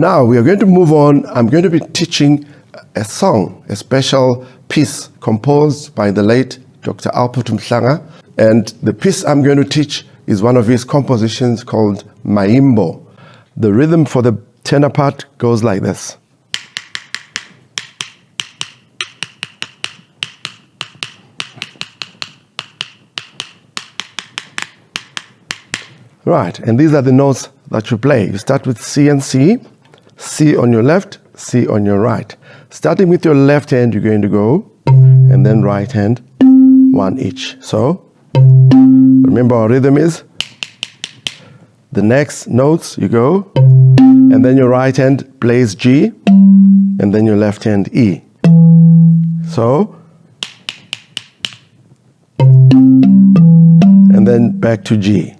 Now we are going to move on. I'm going to be teaching a song, a special piece composed by the late Dr. Alpert Mhlanga. And the piece I'm going to teach is one of his compositions called Maimbo. The rhythm for the tenor part goes like this. Right, and these are the notes that you play. You start with C and C, C on your left, C on your right. Starting with your left hand, you're going to go, and then right hand, one each. So, remember our rhythm is, the next notes you go, and then your right hand plays G, and then your left hand E. So, and then back to G.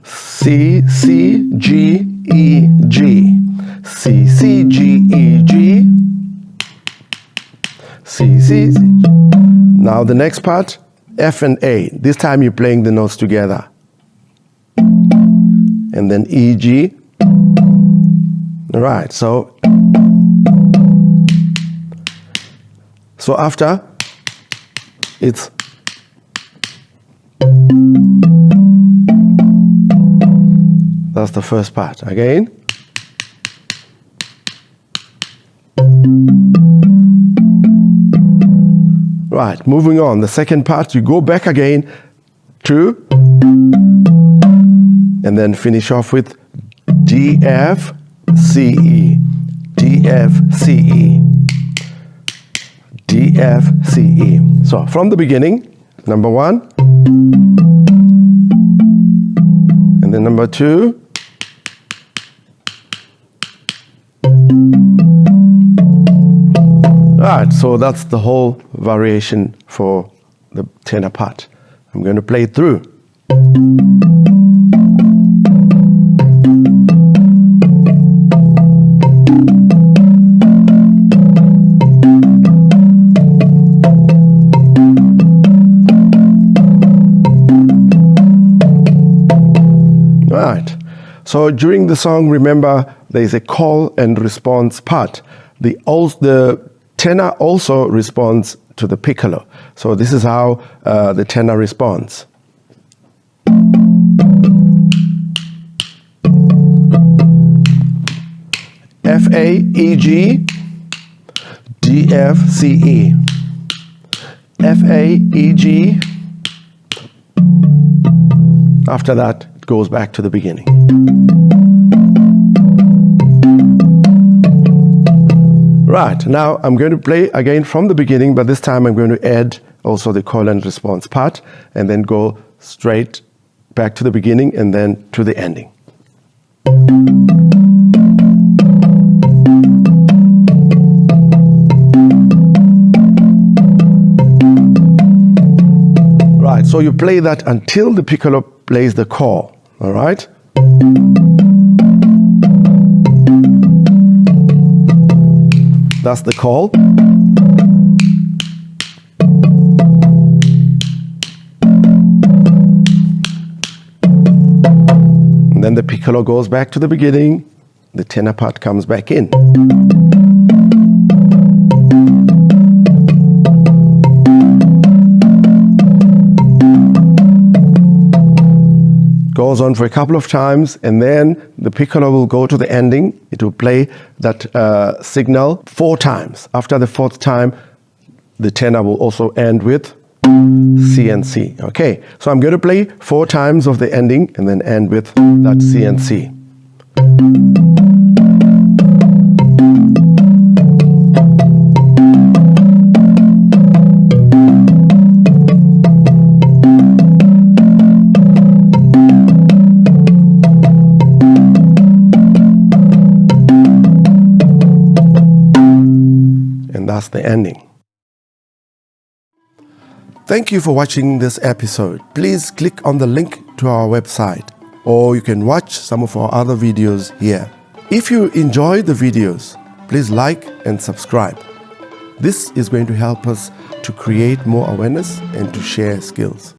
C, C, G, E, G. C, C, G, E, G. C, C, C. Now the next part, F and A. This time you're playing the notes together. And then E, G. All right, so after, it's that's the first part. Again. Right, moving on. The second part, you go back again to, and then finish off with D, F, C, E. D, F, C, E. D, F, C, E. So from the beginning, number 1, and then number 2, right, so that's the whole variation for the tenor part. I'm going to play it through. Right, so during the song, remember, there is a call and response part. The tenor also responds to the piccolo. So this is how the tenor responds. F, A, E, G, D, F, C, E. F, A, E, G. After that, it goes back to the beginning. Right, now I'm going to play again from the beginning, but this time I'm going to add also the call and response part, and then go straight back to the beginning and then to the ending. Right, so you play that until the piccolo plays the call, all right? That's the call. And then the piccolo goes back to the beginning. The tenor part comes back in. Goes on for a couple of times, and then the piccolo will go to the ending. It will play that signal 4 times. After the 4th time, the tenor will also end with C and C. Okay, so I'm going to play 4 times of the ending and then end with that C and C. That's the ending. Thank you for watching this episode. Please click on the link to our website, or you can watch some of our other videos here. If you enjoyed the videos, please like and subscribe. This is going to help us to create more awareness and to share skills.